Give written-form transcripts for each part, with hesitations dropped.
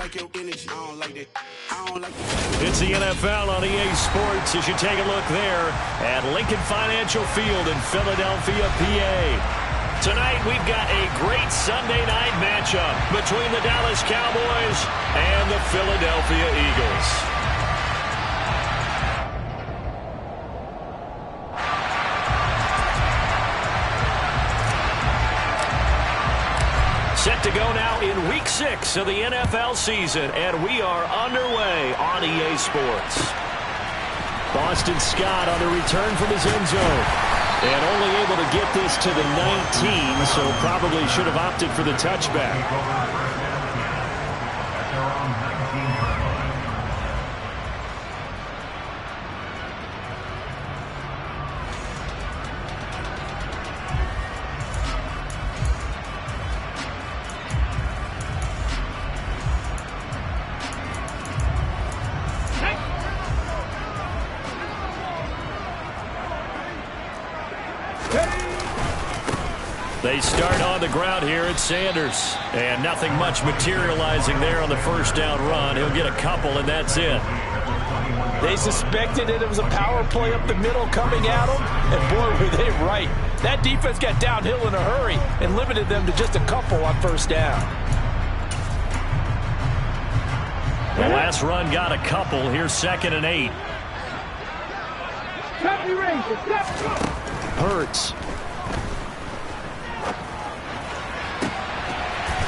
like your energy. I don't like that. I don't like that. It's the NFL on EA Sports as you take a look there at Lincoln Financial Field in Philadelphia, PA. Tonight we've got a great Sunday night matchup between the Dallas Cowboys and the Philadelphia Eagles. Set to go now in Week 6 of the NFL season, and we are underway on EA Sports. Boston Scott on the return from his end zone, and only able to get this to the 19, so probably should have opted for the touchback. They start on the ground here at Sanders. And nothing much materializing there on the first down run. He'll get a couple, and that's it. They suspected it was a power play up the middle coming at them. And boy, were they right. That defense got downhill in a hurry and limited them to just a couple on first down. The last run got a couple. Here's 2nd and 8. Hurts.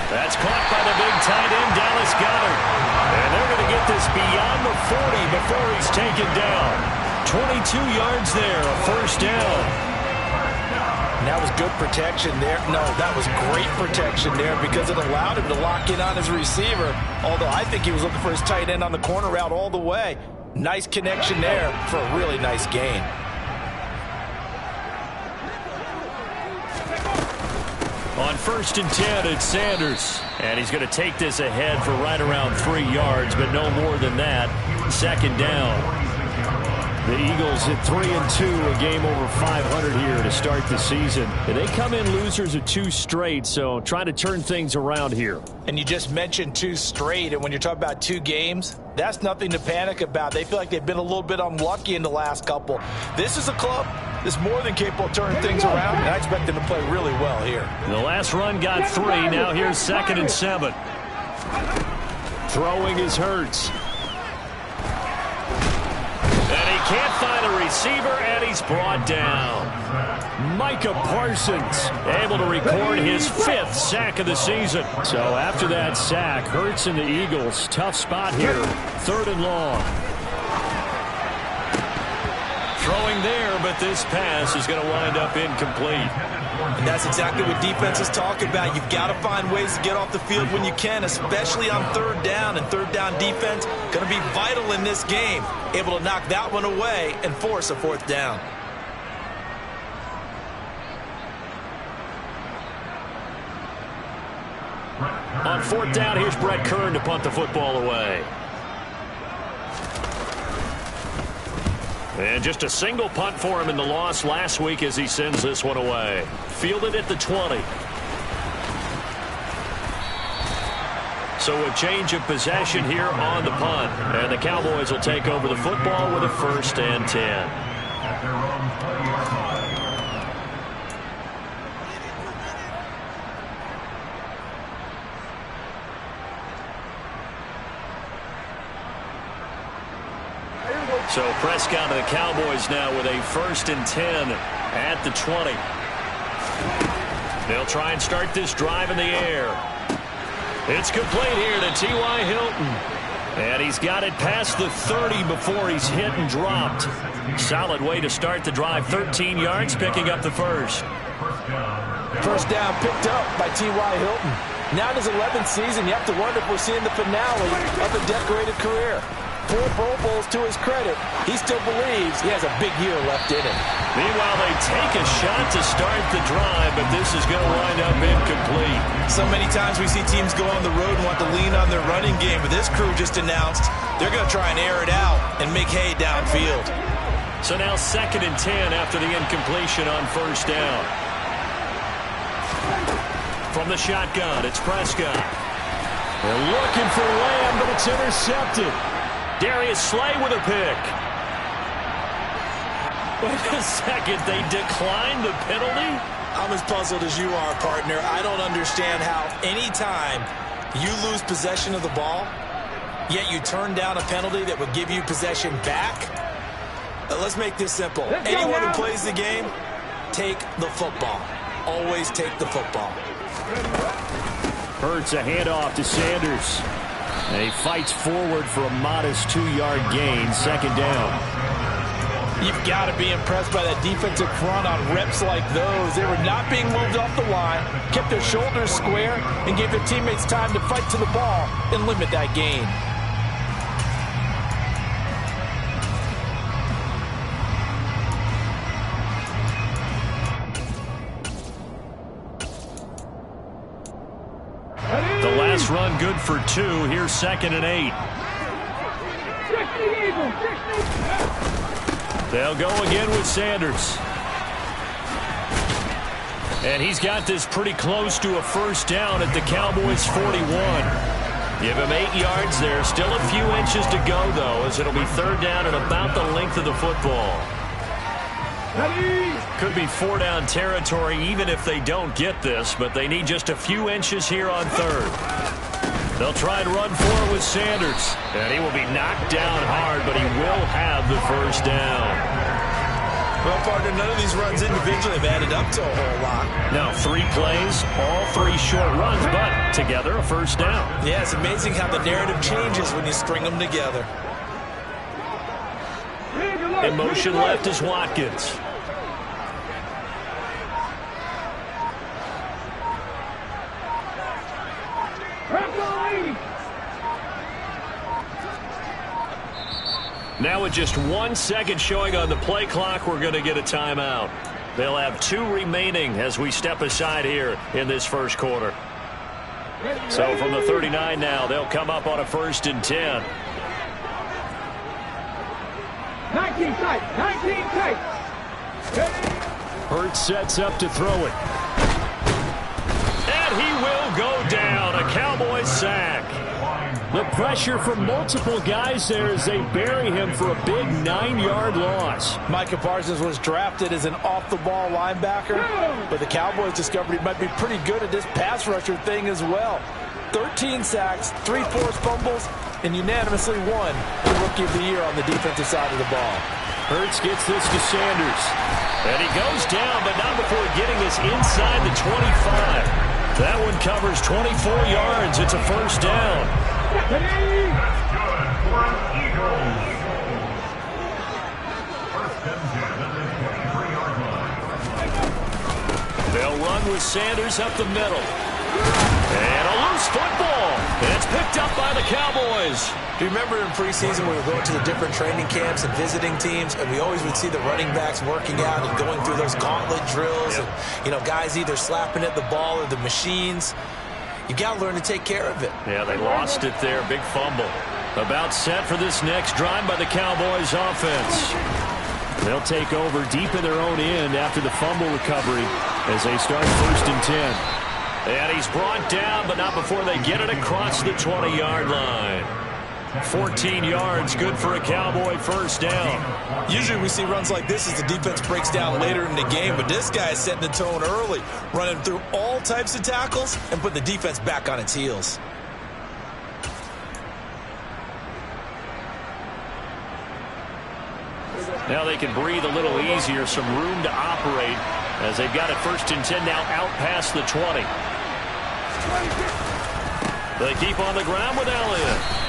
That's caught by the big tight end, Dallas Goedert. And they're going to get this beyond the 40 before he's taken down. 22 yards there, a first down. And that was good protection there. No, that was great protection there because it allowed him to lock in on his receiver. Although I think he was looking for his tight end on the corner route all the way. Nice connection there for a really nice gain. On 1st and 10, it's Sanders. And he's going to take this ahead for right around 3 yards, but no more than that. 2nd down. The Eagles at 3-2, a game over 500 here to start the season. And they come in losers of 2 straight, so trying to turn things around here. And you just mentioned 2 straight, and when you're talking about 2 games, that's nothing to panic about. They feel like they've been a little bit unlucky in the last couple. This is a club that's more than capable of turning things around, and I expect them to play really well here. The last run got 3. Now here's 2nd and 7. Throwing is Hurts. And he can't find a receiver, and he's brought down. Micah Parsons able to record his 5th sack of the season. So after that sack, Hurts and the Eagles, tough spot here. 3rd and long. Throwing there, but this pass is going to wind up incomplete. And that's exactly what defenses talk about. You've got to find ways to get off the field when you can, especially on 3rd down. And 3rd down defense going to be vital in this game. Able to knock that one away and force a 4th down. On 4th down, here's Brett Kern to punt the football away. And just a single punt for him in the loss last week as he sends this one away. Fielded at the 20. So a change of possession here on the punt. And the Cowboys will take over the football with a 1st and 10. So Prescott and the Cowboys now with a 1st and 10 at the 20. They'll try and start this drive in the air. It's complete here to T.Y. Hilton. And he's got it past the 30 before he's hit and dropped. Solid way to start the drive. 13 yards, picking up the first. First down picked up by T.Y. Hilton. Now in his 11th season, you have to wonder if we're seeing the finale of a decorated career. 4 Pro Bowls to his credit. He still believes he has a big year left in him. Meanwhile, they take a shot to start the drive, but this is going to wind up incomplete. So many times we see teams go on the road and want to lean on their running game, but this crew just announced they're going to try and air it out and make hay downfield. So now 2nd and 10 after the incompletion on 1st down. From the shotgun, it's Prescott. They're looking for Lamb it's intercepted. Darius Slay with a pick. Wait a second, they declined the penalty? I'm as puzzled as you are, partner. I don't understand how any time you lose possession of the ball, yet you turn down a penalty that would give you possession back. Let's make this simple. Anyone who plays the game, take the football. Always take the football. Hurts a handoff to Sanders. And he fights forward for a modest 2-yard gain, second down. You've got to be impressed by that defensive front on reps like those. They were not being moved off the line, kept their shoulders square, and gave their teammates time to fight to the ball and limit that gain. The last run good for 2. Here's 2nd and 8. They'll go again with Sanders. And he's got this pretty close to a first down at the Cowboys' 41. Give him 8 yards there. Still a few inches to go, though, as it'll be 3rd down and about the length of the football. Could be 4-down territory even if they don't get this, but they need just a few inches here on 3rd. They'll try and run for it with Sanders. And he will be knocked down hard, but he will have the first down. Well, partner, none of these runs individually have added up to a whole lot. Now, 3 plays, all 3 short runs, but together a first down. Yeah, it's amazing how the narrative changes when you string them together. In motion left is Watkins. Now with just 1 second showing on the play clock, we're going to get a timeout. They'll have 2 remaining as we step aside here in this first quarter. So from the 39 now, they'll come up on a 1st and 10. 19 tight, 19 tight. Hurts sets up to throw it. And he will go down. A Cowboys sack. The pressure from multiple guys there as they bury him for a big 9-yard loss. Micah Parsons was drafted as an off-the-ball linebacker, but the Cowboys discovered he might be pretty good at this pass rusher thing as well. 13 sacks, 3 forced fumbles, and unanimously won the Rookie of the Year on the defensive side of the ball. Hurts gets this to Sanders. And he goes down, but not before getting this inside the 25. That one covers 24 yards. It's a first down. They'll run with Sanders up the middle. And a loose football. And it's picked up by the Cowboys. Do you remember in preseason we were going to the different training camps and visiting teams, and we always would see the running backs working out and going through those gauntlet drills, and, you know, guys either slapping at the ball or the machines. You got to learn to take care of it. Yeah, they lost it there. Big fumble. About set for this next drive by the Cowboys offense. They'll take over deep in their own end after the fumble recovery as they start 1st and 10. And he's brought down, but not before they get it across the 20-yard line. 14 yards, good for a Cowboy first down. Usually we see runs like this as the defense breaks down later in the game, but this guy is setting the tone early, running through all types of tackles and putting the defense back on its heels. Now they can breathe a little easier, some room to operate as they've got it 1st and 10 now out past the 20. They keep on the ground with Elliott.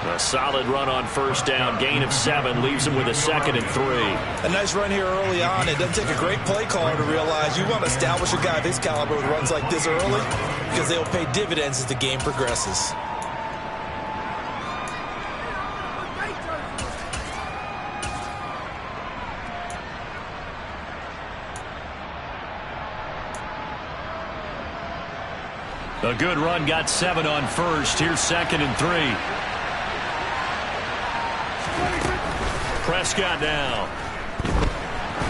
A solid run on first down, gain of 7, leaves them with a 2nd and 3. A nice run here early on. It doesn't take a great play caller to realize you want to establish a guy of his caliber with runs like this early because they will pay dividends as the game progresses. A good run, got 7 on first. Here's 2nd and 3. Prescott now.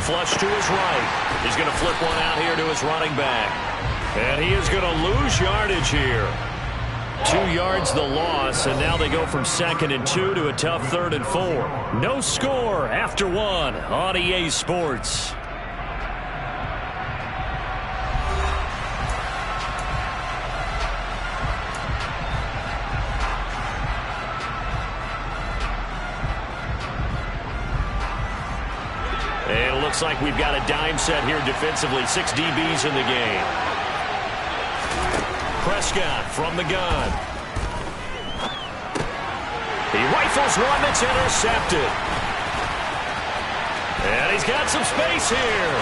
Flush to his right. He's going to flip one out here to his running back. And he is going to lose yardage here. 2 yards the loss, and now they go from 2nd and 2 to a tough 3rd and 4. No score after 1 on EA Sports. And it looks like we've got a dime set here defensively. 6 DBs in the game. Prescott from the gun. He rifles one that's intercepted. And he's got some space here.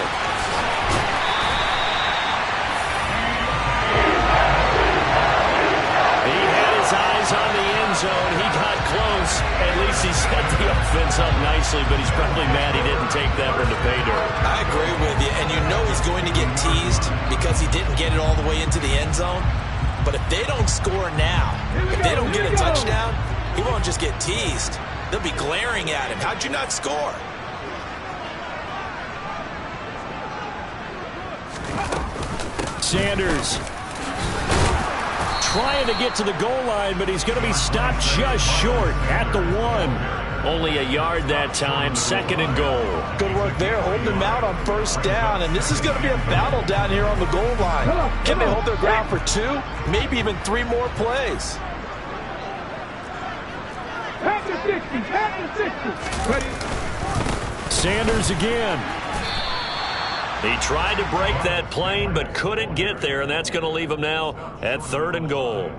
He had his eyes on the end zone. He got close. At least he set the offense up nicely, but he's probably mad he didn't take that one to pay dirt. I agree with you, and you know he's going to get teased because he didn't get it all the way into the end zone. But if they don't score now, if they don't get a touchdown, he won't just get teased. They'll be glaring at him. How'd you not score? Sanders trying to get to the goal line, but he's going to be stopped just short at the 1. Only a yard that time, 2nd and goal. Good work there, holding him out on 1st down, and this is going to be a battle down here on the goal line. Can they hold their ground for 2, maybe even 3 more plays? Pass the 60, pass the 60. Sanders again. He tried to break that plane, but couldn't get there, and that's going to leave him now at 3rd and goal.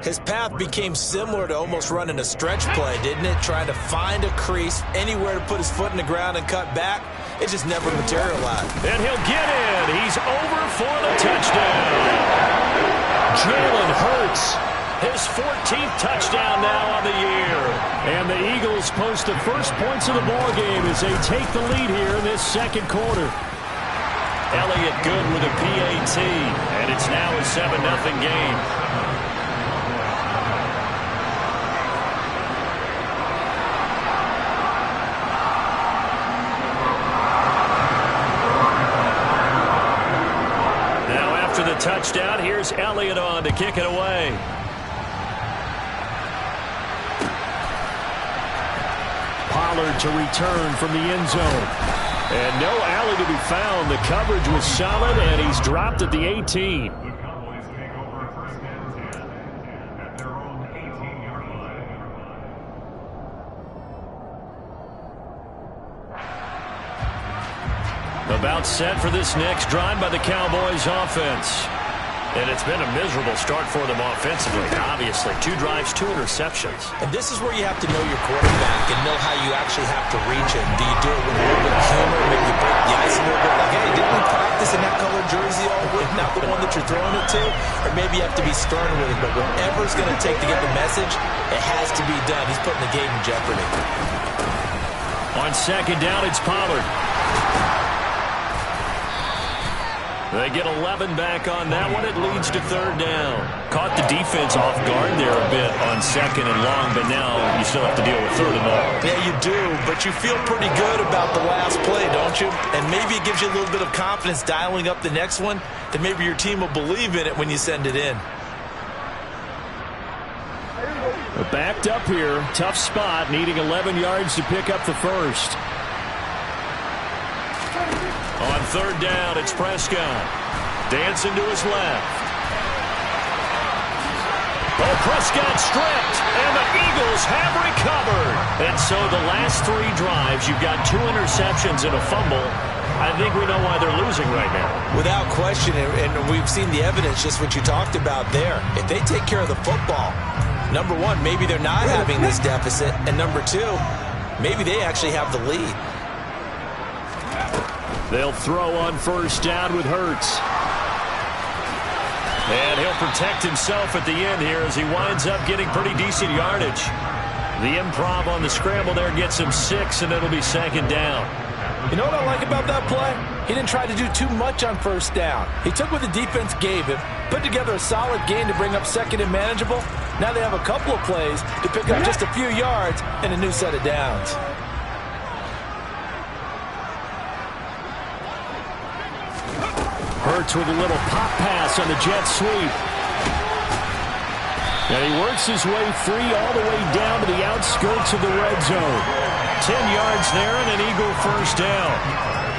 His path became similar to almost running a stretch play, didn't it? Trying to find a crease, anywhere to put his foot in the ground and cut back. It just never materialized. And he'll get in. He's over for the touchdown. Jalen Hurts, his 14th touchdown now on the year. And the Eagles post the first points of the ball game as they take the lead here in this 2nd quarter. Elliott good with a PAT, and it's now a 7-0 game. Touchdown. Here's Elliott on to kick it away. Pollard to return from the end zone. And no alley to be found. The coverage was solid, and he's dropped at the 18. About set for this next drive by the Cowboys offense. And it's been a miserable start for them offensively, obviously. 2 drives, 2 interceptions. And this is where you have to know your quarterback and know how you actually have to reach him. Do you do it with a little bit of humor, maybe you break the ice a little bit, like, hey, didn't we practice in that colored jersey all week, not the one that you're throwing it to? Or maybe you have to be stern with him, but whatever it's going to take to get the message, it has to be done. He's putting the game in jeopardy. On 2nd down, it's Pollard. They get 11 back on that one. It leads to 3rd down. Caught the defense off guard there a bit on 2nd and long, but now you still have to deal with 3rd and long. Yeah, you do, but you feel pretty good about the last play, don't you? And maybe it gives you a little bit of confidence dialing up the next one, that maybe your team will believe in it when you send it in. Backed up here. Tough spot, needing 11 yards to pick up the first. On 3rd down, it's Prescott. Dancing to his left. Oh, Prescott stripped, and the Eagles have recovered. And so the last 3 drives, you've got 2 interceptions and a fumble. I think we know why they're losing right now. Without question, and we've seen the evidence, just what you talked about there. If they take care of the football, number 1, maybe they're not having this deficit, and number 2, maybe they actually have the lead. They'll throw on 1st down with Hurts. And he'll protect himself at the end here as he winds up getting pretty decent yardage. The improv on the scramble there gets him 6, and it'll be 2nd down. You know what I like about that play? He didn't try to do too much on 1st down. He took what the defense gave him, put together a solid gain to bring up 2nd and manageable. Now they have a couple of plays to pick up just a few yards and a new set of downs. Hurts with a little pop pass on the jet sweep. And he works his way free all the way down to the outskirts of the red zone. 10 yards there and an Eagle first down.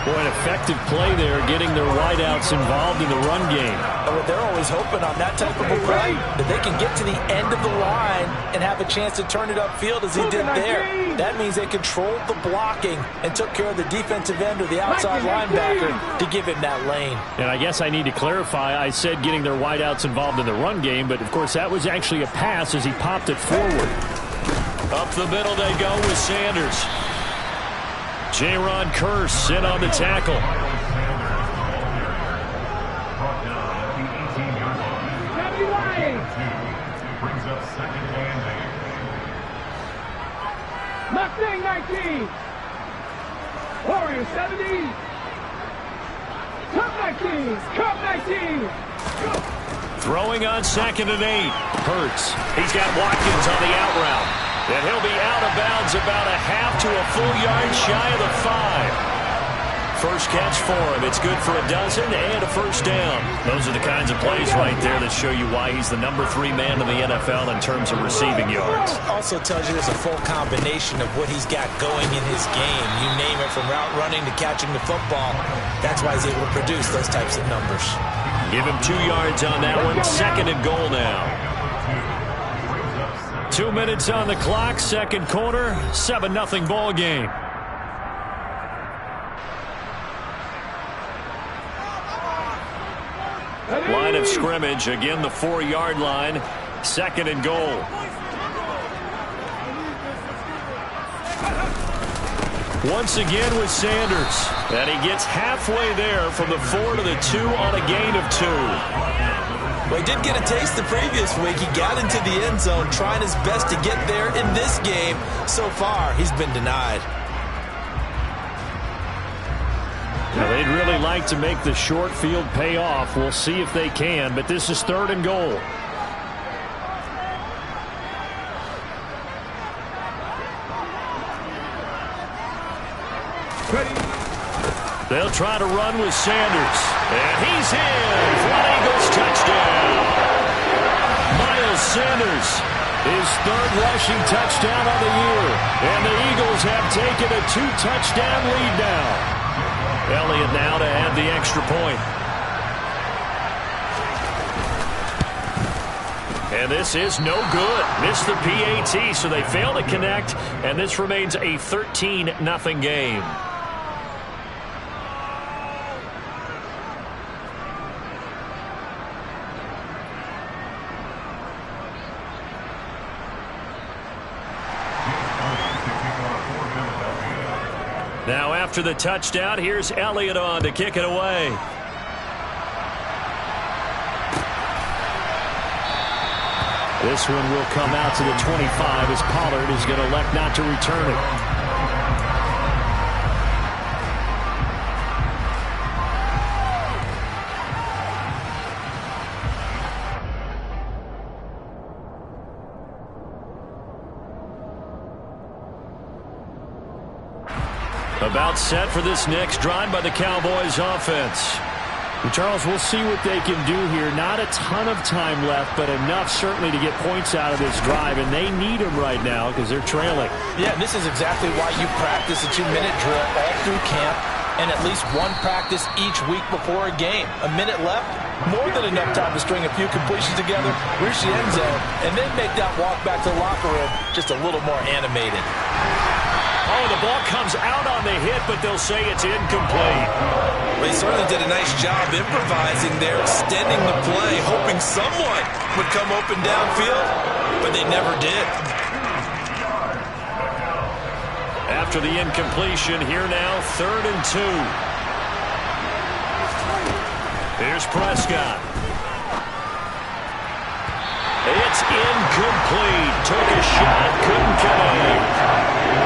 Boy, an effective play there, getting their wideouts involved in the run game. Well, they're always hoping on that type of a play that they can get to the end of the line and have a chance to turn it upfield as he did there. That means they controlled the blocking and took care of the defensive end or the outside linebacker to give him that lane. And I guess I need to clarify, I said getting their wideouts involved in the run game, but of course that was actually a pass as he popped it forward. Up the middle they go with Sanders. J-Ron Curse in on the tackle. Brings up second and 8. Mustang 19. Warriors 70. Cup 19. Cup 19. Throwing on second and 8. Hurts. He's got Watkins on the out route. And he'll be out of bounds about a half to a full yard shy of the 5. First catch for him. It's good for a dozen and a first down. Those are the kinds of plays right there that show you why he's the number 3 man in the NFL in terms of receiving yards. Also tells you there's a full combination of what he's got going in his game. You name it, from route running to catching the football. That's why he's able to produce those types of numbers. Give him 2 yards on that one. Second and goal now. 2 minutes on the clock, second quarter, 7-0 ball game. Line of scrimmage, again the 4-yard line, second and goal. Once again with Sanders, and he gets halfway there from the 4 to the 2 on a gain of 2. Well, he did get a taste the previous week. He got into the end zone, trying his best to get there in this game. So far, he's been denied. Now, they'd really like to make the short field pay off. We'll see if they can, but this is third and goal. They'll try to run with Sanders. And he's in for an Eagles touchdown. Miles Sanders, his third rushing touchdown of the year. And the Eagles have taken a 2-touchdown lead now. Elliott now to add the extra point. And this is no good. Missed the PAT, so they fail to connect. And this remains a 13-0 game. Now after the touchdown, here's Elliott on to kick it away. This one will come out to the 25 as Pollard is going to elect not to return it. About set for this next drive by the Cowboys offense. And Charles, we'll see what they can do here. Not a ton of time left, but enough certainly to get points out of this drive, and they need them right now because they're trailing. Yeah, and this is exactly why you practice a 2-minute drill all through camp and at least one practice each week before a game. A minute left, more than enough time to string a few completions together, reach the end zone, and then make that walk back to the locker room just a little more animated. Oh, the ball comes out on the hit, but they'll say it's incomplete. Well, he certainly did a nice job improvising there, extending the play, hoping someone would come open downfield, but they never did. After the incompletion, here now, 3rd and 2. Here's Prescott. It's incomplete. Took a shot, couldn't connect.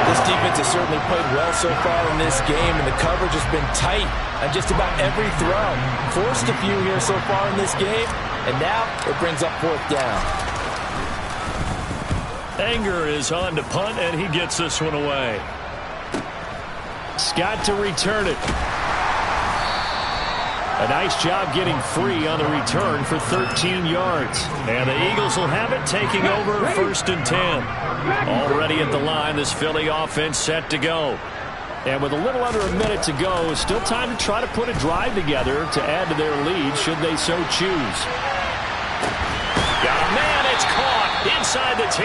This defense has certainly played well so far in this game, and the coverage has been tight on just about every throw. Forced a few here so far in this game, and now it brings up 4th down. Anger is on to punt, and he gets this one away. Scott to return it. A nice job getting free on the return for 13 yards. And the Eagles will have it, taking over 1st and 10. Already at the line, this Philly offense set to go. And with a little under a minute to go, still time to try to put a drive together to add to their lead should they so choose. Got a man, it's caught inside the 10.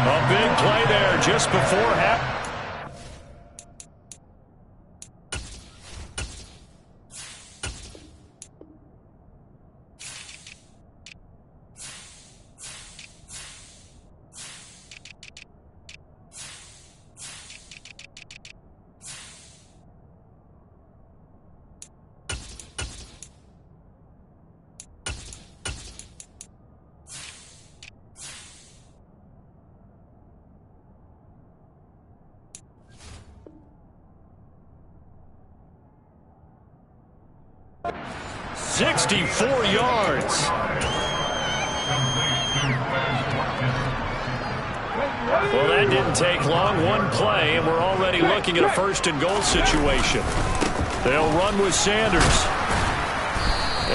A big play there just before half. $64 yards. Well, that didn't take long. One play, and we're already looking at a 1st and goal situation. They'll run with Sanders.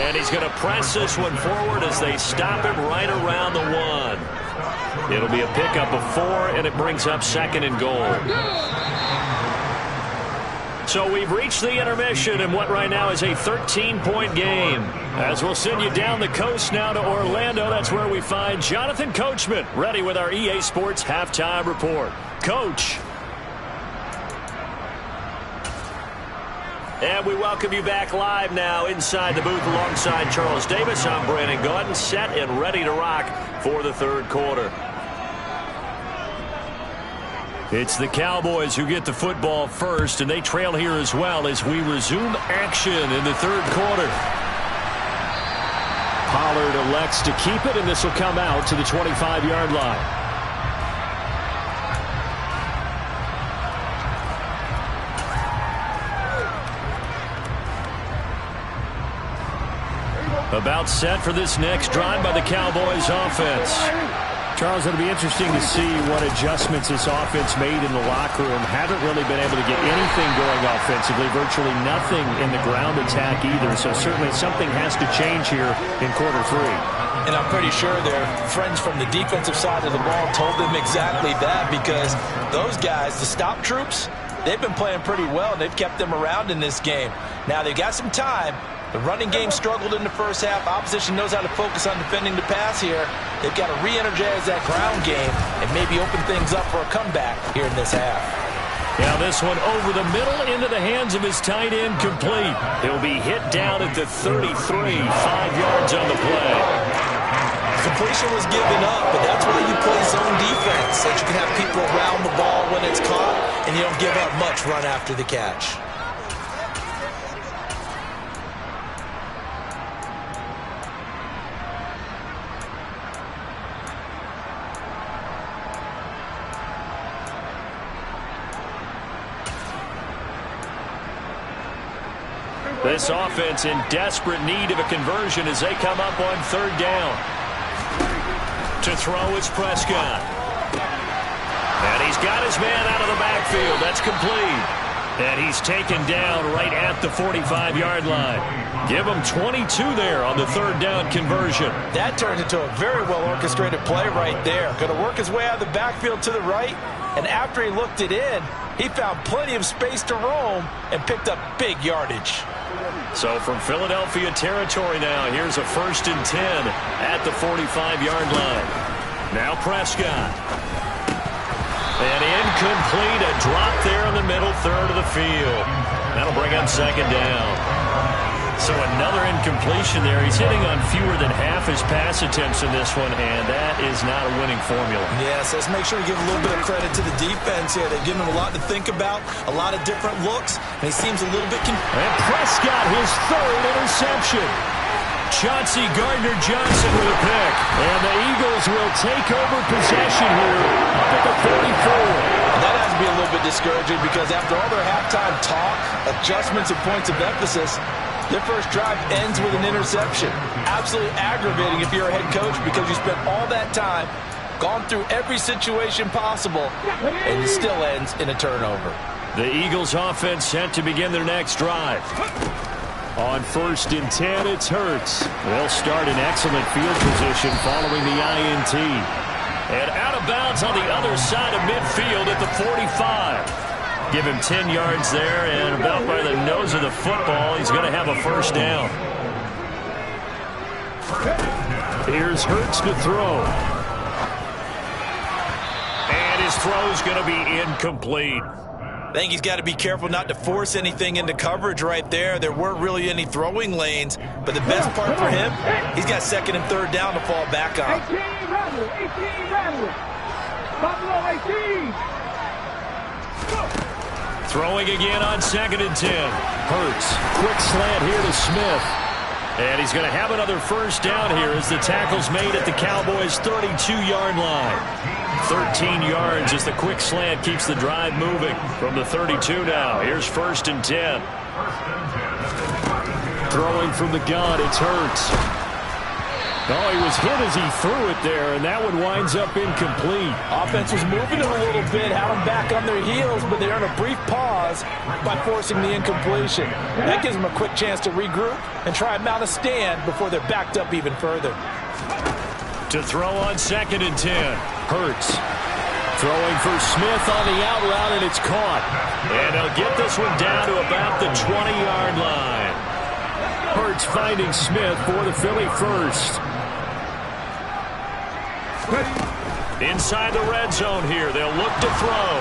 And he's going to press this one forward as they stop him right around the 1. It'll be a pickup of 4, and it brings up 2nd and goal. So we've reached the intermission in what right now is a 13-point game. As we'll send you down the coast now to Orlando, that's where we find Jonathan Coachman, ready with our EA Sports Halftime Report. Coach. And we welcome you back live now inside the booth alongside Charles Davis. I'm Brandon Gaudin, set and ready to rock for the 3rd quarter. It's the Cowboys who get the football first, and they trail here as well as we resume action in the 3rd quarter. Pollard elects to keep it, and this will come out to the 25-yard line. About set for this next drive by the Cowboys offense. Charles, it'll be interesting to see what adjustments this offense made in the locker room. Haven't really been able to get anything going offensively, virtually nothing in the ground attack either. So certainly something has to change here in quarter 3. And I'm pretty sure their friends from the defensive side of the ball told them exactly that, because those guys, the stop troops, they've been playing pretty well. They've kept them around in this game. Now they've got some time. The running game struggled in the first half. Opposition knows how to focus on defending the pass here. They've got to re-energize that ground game and maybe open things up for a comeback here in this half. Now this one over the middle into the hands of his tight end, complete. He'll be hit down at the 33, 5 yards on the play. Completion was given up, but that's why you play zone defense, so that you can have people around the ball when it's caught, and you don't give up much run after the catch. This offense in desperate need of a conversion as they come up on 3rd down. To throw is Prescott. And he's got his man out of the backfield. That's complete. And he's taken down right at the 45-yard line. Give him 22 there on the 3rd down conversion. That turned into a very well-orchestrated play right there. Going to work his way out of the backfield to the right. And after he looked it in, he found plenty of space to roam and picked up big yardage. So from Philadelphia territory now, here's a 1st and 10 at the 45-yard line. Now Prescott. And incomplete, a drop there in the middle 3rd of the field. That'll bring up 2nd down. So another incompletion there. He's hitting on fewer than half his pass attempts in this one, and that is not a winning formula. Yes, let's make sure we give a little bit of credit to the defense here. They've given him a lot to think about, a lot of different looks, and he seems a little bit... And Prescott, his 3rd interception. Chauncey Gardner-Johnson with a pick. And the Eagles will take over possession here up at the 44. That has to be a little bit discouraging, because after all their halftime talk, adjustments and points of emphasis, their first drive ends with an interception. Absolutely aggravating if you're a head coach, because you spent all that time, gone through every situation possible, and it still ends in a turnover. The Eagles offense set to begin their next drive. On 1st and 10, it's Hurts. They'll start in excellent field position following the INT. And out of bounds on the other side of midfield at the 45. Give him 10 yards there, and about by the nose of the football, he's going to have a first down. Here's Hurts to throw. And his throw's going to be incomplete. I think he's got to be careful not to force anything into coverage right there. There weren't really any throwing lanes, but the best part for him, he's got 2nd and 3rd down to fall back on. 18 rattle. Buffalo 18. Throwing again on 2nd and 10. Hurts, quick slant here to Smith. And he's going to have another first down here as the tackle's made at the Cowboys' 32-yard line. 13 yards as the quick slant keeps the drive moving from the 32 now. Here's 1st and 10. Throwing from the gun, it's Hurts. Oh, he was hit as he threw it there, and that one winds up incomplete. Offense was moving it a little bit, had them back on their heels, but they're in a brief pause by forcing the incompletion. That gives them a quick chance to regroup and try and mount a stand before they're backed up even further. To throw on 2nd and 10. Hurts throwing for Smith on the out route, and it's caught. And they'll get this one down to about the 20-yard line. Hurts finding Smith for the Philly first. Inside the red zone here. They'll look to throw.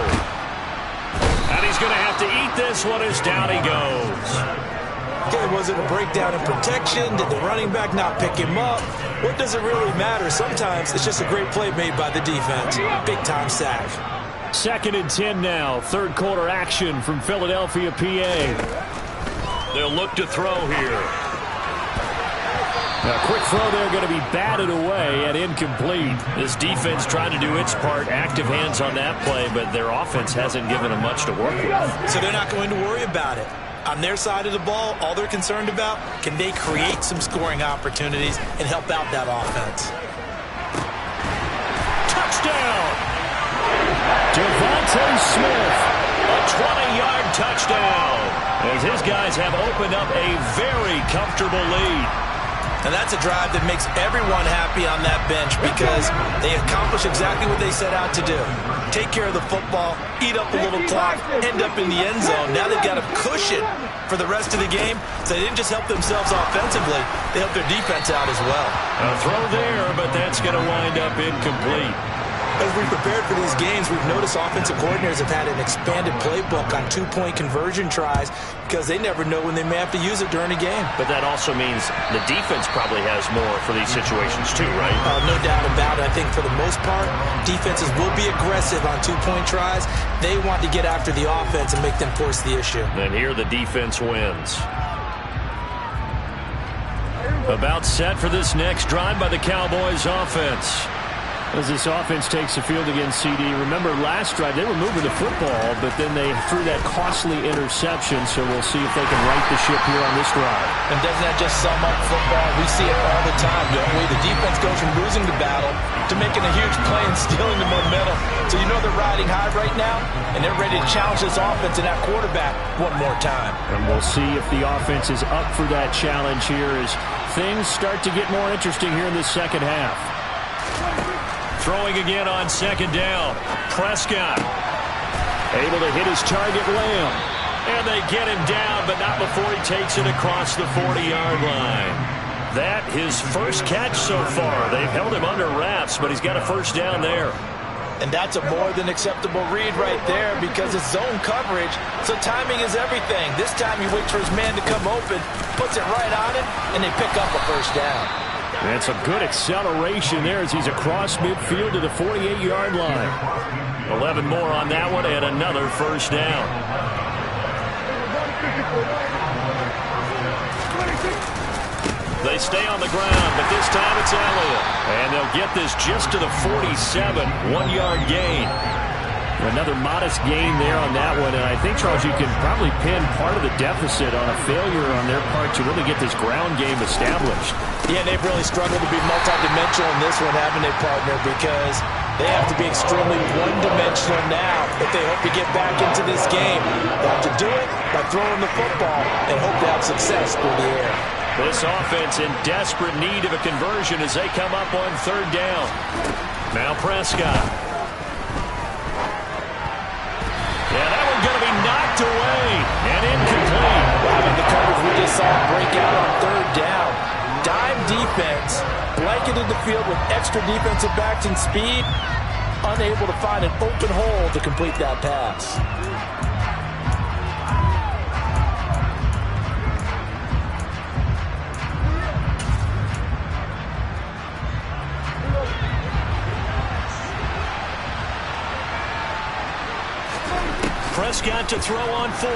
And he's going to have to eat this one as down he goes. Okay, was it a breakdown in protection? Did the running back not pick him up? What does it really matter? Sometimes it's just a great play made by the defense. Big-time sack. 2nd and 10 now. 3rd quarter action from Philadelphia, PA. They'll look to throw here. A quick throw there going to be batted away and incomplete. This defense trying to do its part. Active hands on that play, but their offense hasn't given them much to work with. So they're not going to worry about it. On their side of the ball, all they're concerned about, can they create some scoring opportunities and help out that offense? Touchdown! Devontae Smith, a 20-yard touchdown, as his guys have opened up a very comfortable lead. And that's a drive that makes everyone happy on that bench because they accomplish exactly what they set out to do. Take care of the football, eat up a little clock, end up in the end zone. Now they've got a cushion for the rest of the game, so they didn't just help themselves offensively, they helped their defense out as well. A throw there, but that's going to wind up incomplete. As we've prepared for these games, we've noticed offensive coordinators have had an expanded playbook on 2-point conversion tries because they never know when they may have to use it during a game. But that also means the defense probably has more for these situations too, right? No doubt about it. I think for the most part, defenses will be aggressive on 2-point tries. They want to get after the offense and make them force the issue. And here the defense wins. About set for this next drive by the Cowboys offense. As this offense takes the field against CD. Remember, last drive, they were moving the football, but then they threw that costly interception, so we'll see if they can right the ship here on this drive. And doesn't that just sum up football? We see it all the time, don't we? The defense goes from losing the battle to making a huge play and stealing the momentum. So you know they're riding high right now, and they're ready to challenge this offense and that quarterback one more time. And we'll see if the offense is up for that challenge here as things start to get more interesting here in the second half. Throwing again on 2nd down. Prescott able to hit his target, Lamb. And they get him down, but not before he takes it across the 40-yard line. That his first catch so far. They've held him under wraps, but he's got a first down there. And that's a more than acceptable read right there because it's zone coverage, so timing is everything. This time he waits for his man to come open, puts it right on it, and they pick up a first down. That's a good acceleration there as he's across midfield to the 48-yard line. 11 more on that one and another first down. They stay on the ground, but this time it's Elliott. And they'll get this just to the 47, 1-yard gain. Another modest gain there on that one, and I think, Charles, you can probably pin part of the deficit on a failure on their part to really get this ground game established. Yeah, they've really struggled to be multidimensional in this one, haven't they, partner? Because they have to be extremely one-dimensional now if they hope to get back into this game. They'll have to do it by throwing the football and hope to have success through the air. This offense in desperate need of a conversion as they come up on third down. Now Prescott. Yeah, that one's going to be knocked away and incomplete. Wow, the coverage we just saw break out on third down. Dime defense, blanketed the field with extra defensive backs and speed, unable to find an open hole to complete that pass. Prescott to throw on fourth.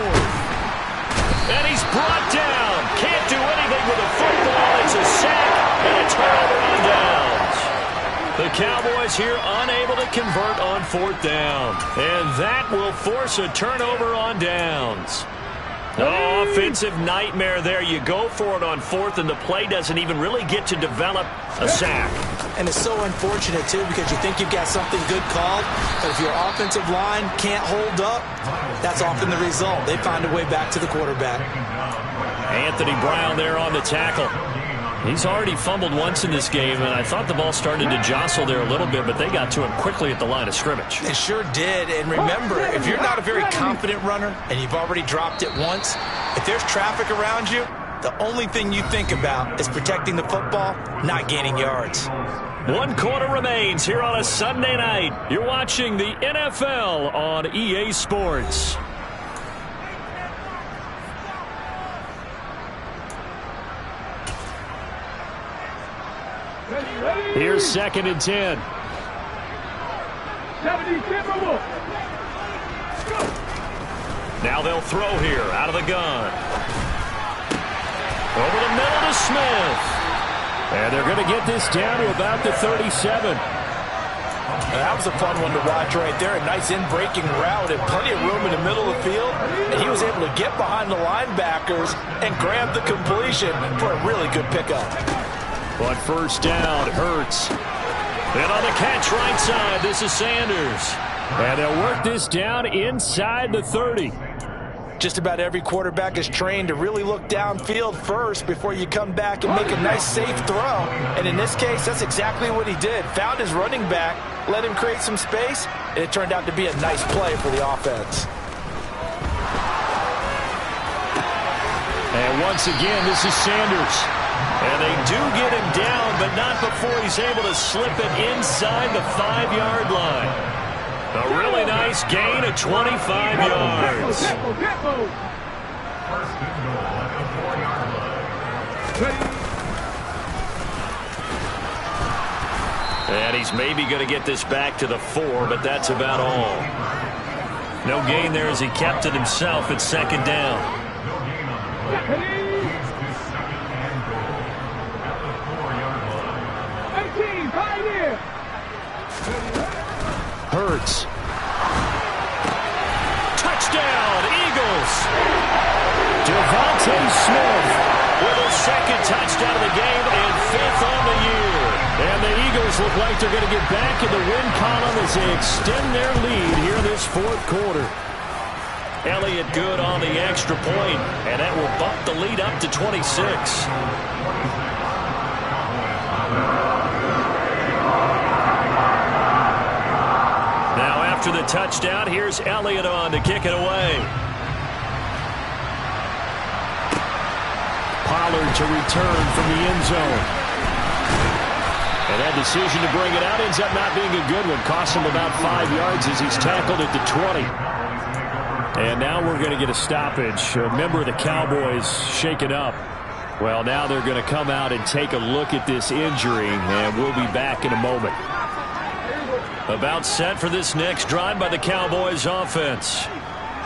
And he's brought down. Can't do anything with a football. It's a sack and a turnover on downs. The Cowboys here unable to convert on fourth down. And that will force a turnover on downs. Oh, offensive nightmare there. You go for it on fourth, and the play doesn't even really get to develop a sack. And it's so unfortunate, too, because you think you've got something good called, but if your offensive line can't hold up, that's often the result. They find a way back to the quarterback. Anthony Brown there on the tackle. He's already fumbled once in this game, and I thought the ball started to jostle there a little bit, but they got to him quickly at the line of scrimmage. They sure did, and remember, if you're not a very confident runner and you've already dropped it once, if there's traffic around you, the only thing you think about is protecting the football, not gaining yards. 1 quarter remains here on a Sunday night. You're watching the NFL on EA Sports. Here's 2nd and 10. 70, Now they'll throw here out of the gun. Over the middle to Smith. And they're going to get this down to about the 37. That was a fun one to watch right there. A nice in-breaking route and plenty of room in the middle of the field. And he was able to get behind the linebackers and grab the completion for a really good pickup. But first down, Hurts. And on the catch right side, this is Sanders. And they'll work this down inside the 30. Just about every quarterback is trained to really look downfield first before you come back and make a nice, safe throw. And in this case, that's exactly what he did. Found his running back, let him create some space, and it turned out to be a nice play for the offense. And once again, this is Sanders. And they do get him down, but not before he's able to slip it inside the 5-yard line. A really nice gain of 25 yards. And he's maybe going to get this back to the 4, but that's about all. No gain there as he kept it himself at 2nd down. Hurts. Touchdown, Eagles. Devontae Smith with his 2nd touchdown of the game and 5th on the year. And the Eagles look like they're going to get back in the win column as they extend their lead here in this 4th quarter. Elliott good on the extra point, and that will bump the lead up to 26. After the touchdown, here's Elliott on to kick it away. Pollard to return from the end zone. And that decision to bring it out ends up not being a good one. Cost him about 5 yards as he's tackled at the 20. And now we're going to get a stoppage. A member of the Cowboys shaken up. Well, now they're going to come out and take a look at this injury, and we'll be back in a moment. About set for this next drive by the Cowboys offense.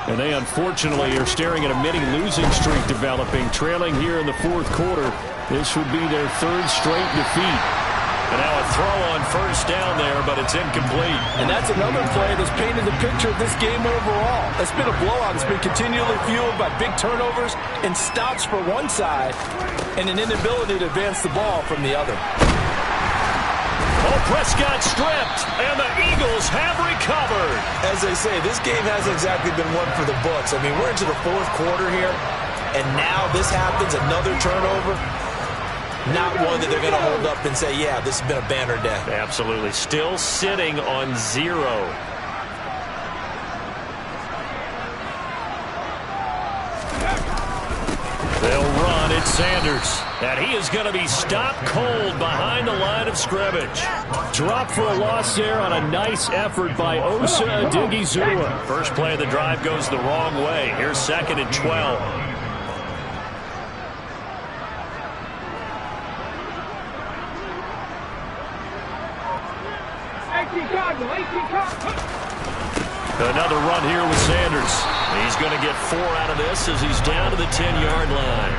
And they unfortunately are staring at a mini losing streak developing, trailing here in the 4th quarter. This would be their 3rd straight defeat. And now a throw on first down there, but it's incomplete. And that's another play that's painted the picture of this game overall. It's been a blowout. It's been continually fueled by big turnovers and stops for one side and an inability to advance the ball from the other. Oh, Prescott stripped, and the Eagles have recovered. As they say, this game hasn't exactly been one for the books. I mean, we're into the fourth quarter here, and now this happens, another turnover. Not one that they're going to hold up and say, yeah, this has been a banner day. Absolutely. Still sitting on 0. They'll run. It's Sanders. And he is going to be stopped cold behind the line of scrimmage. Drop for a loss there on a nice effort by Osa Odighizuwa. First play of the drive goes the wrong way. Here's 2nd and 12. 18 Cardinal, 18 Cardinal. Another run here with Sanders. He's going to get 4 out of this as he's down to the 10-yard line.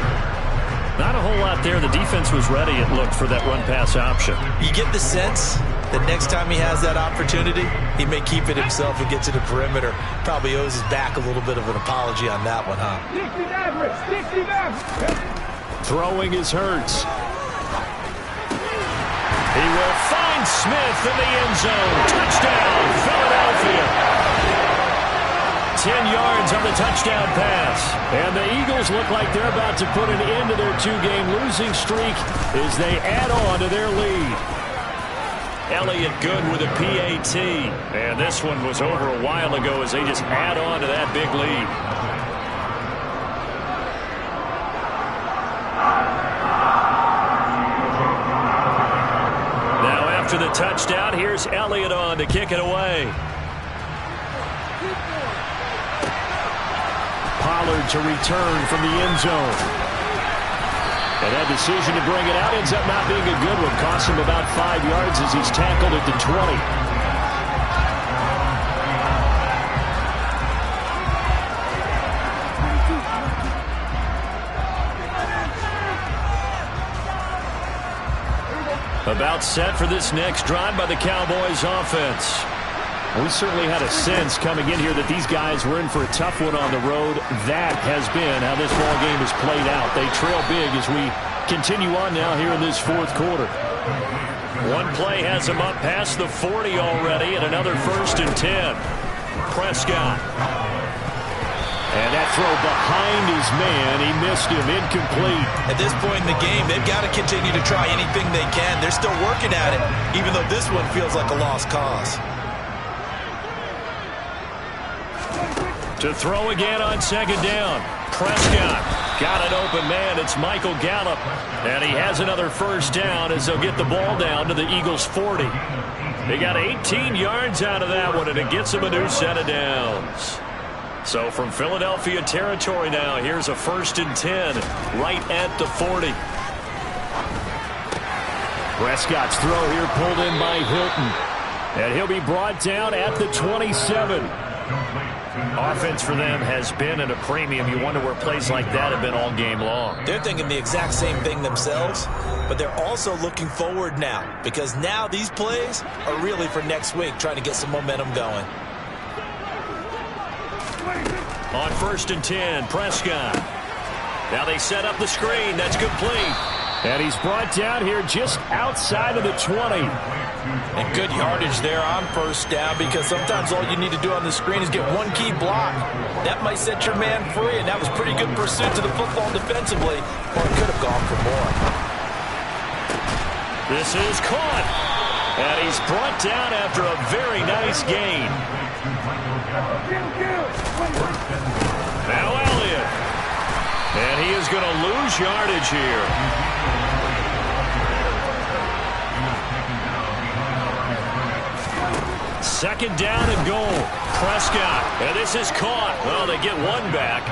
Not a whole lot there. The defense was ready, it looked, for that run-pass option. You get the sense that next time he has that opportunity, he may keep it himself and get to the perimeter. Probably owes his back a little bit of an apology on that one, huh? 60 average, 60 average. Throwing is Hurts. He will find Smith in the end zone. Touchdown, Philadelphia. 10 yards on the touchdown pass. And the Eagles look like they're about to put an end to their 2-game losing streak as they add on to their lead. Elliott good with a PAT. And this one was over a while ago as they just add on to that big lead. Now after the touchdown, here's Elliott on to kick it away. Pollard to return from the end zone. And that decision to bring it out ends up not being a good one. Costs him about 5 yards as he's tackled at the 20. About set for this next drive by the Cowboys offense. We certainly had a sense coming in here that these guys were in for a tough one on the road. That has been how this ball game has played out. They trail big as we continue on now here in this fourth quarter. One play has him up past the 40 already, and another 1st and 10. Prescott. And that throw behind his man, he missed him, incomplete. At this point in the game, they've got to continue to try anything they can. They're still working at it, even though this one feels like a lost cause. To throw again on 2nd down. Prescott got an open man. It's Michael Gallup. And he has another 1st down as they'll get the ball down to the Eagles' 40. They got 18 yards out of that one, and it gets them a new set of downs. So from Philadelphia territory now, here's a 1st and 10 right at the 40. Prescott's throw here pulled in by Hilton. And he'll be brought down at the 27. Offense for them has been at a premium. You wonder where plays like that have been all game long. They're thinking the exact same thing themselves, but they're also looking forward now because now these plays are really for next week, trying to get some momentum going. On 1st and 10, Prescott. Now they set up the screen. That's complete. And he's brought down here just outside of the 20. And good yardage there on 1st down because sometimes all you need to do on the screen is get one key block. That might set your man free, and that was pretty good pursuit to the football defensively, or it could have gone for more. This is caught. And he's brought down after a very nice gain. Now Elliott. And he is going to lose yardage here. Second down and goal. Prescott. And this is caught. Well, they get one back.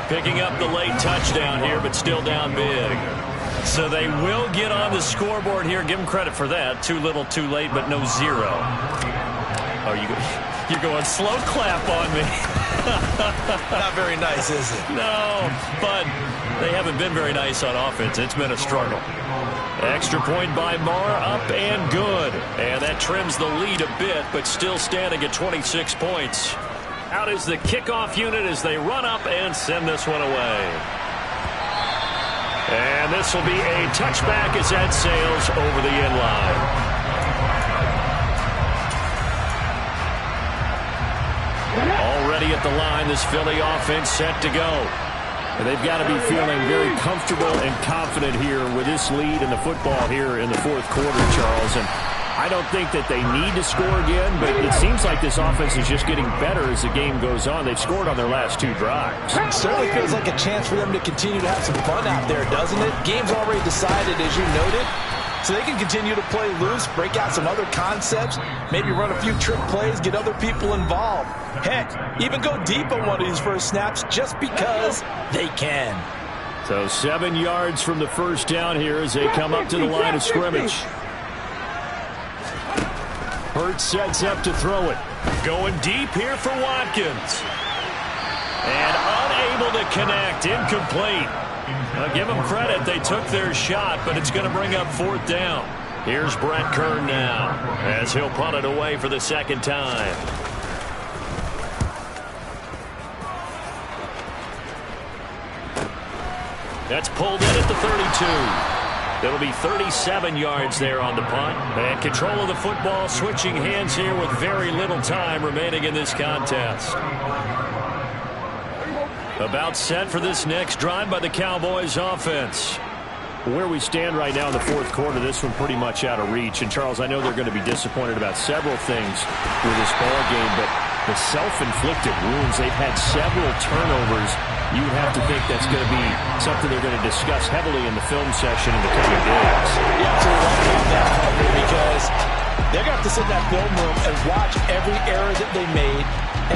Picking up the late touchdown here, but still down big. So they will get on the scoreboard here. Give them credit for that. Too little, too late, but no 0. Oh, you go. You're going slow clap on me. Not very nice, is it? No, but they haven't been very nice on offense. It's been a struggle. Extra point by Marr, up and good. And that trims the lead a bit, but still standing at 26 points. Out is the kickoff unit as they run up and send this one away. And this will be a touchback as that sails over the end line. Already at the line, this Philly offense set to go. And they've got to be feeling very comfortable and confident here with this lead in the football here in the fourth quarter, Charles. And I don't think that they need to score again, but it seems like this offense is just getting better as the game goes on. They've scored on their last 2 drives. It certainly feels like a chance for them to continue to have some fun out there, doesn't it? Game's already decided, as you noted. So they can continue to play loose, break out some other concepts, maybe run a few trick plays, get other people involved. Heck, even go deep on one of these first snaps just because they can. So 7 yards from the first down here as they come up to the line of scrimmage. Hurts sets up to throw it. Going deep here for Watkins. And unable to connect, incomplete. Give them credit, they took their shot, but it's going to bring up 4th down. Here's Brett Kern now, as he'll punt it away for the second time. That's pulled in at the 32. It'll be 37 yards there on the punt. And control of the football, switching hands here with very little time remaining in this contest. About set for this next drive by the Cowboys offense. Where we stand right now in the fourth quarter, this one pretty much out of reach. And, Charles, I know they're going to be disappointed about several things with this ball game, but the self-inflicted wounds, they've had several turnovers. You would have to think that's going to be something they're going to discuss heavily in the film session in the coming days. Yeah, absolutely right about that, because they're going to have to sit in that film room and watch every error that they made,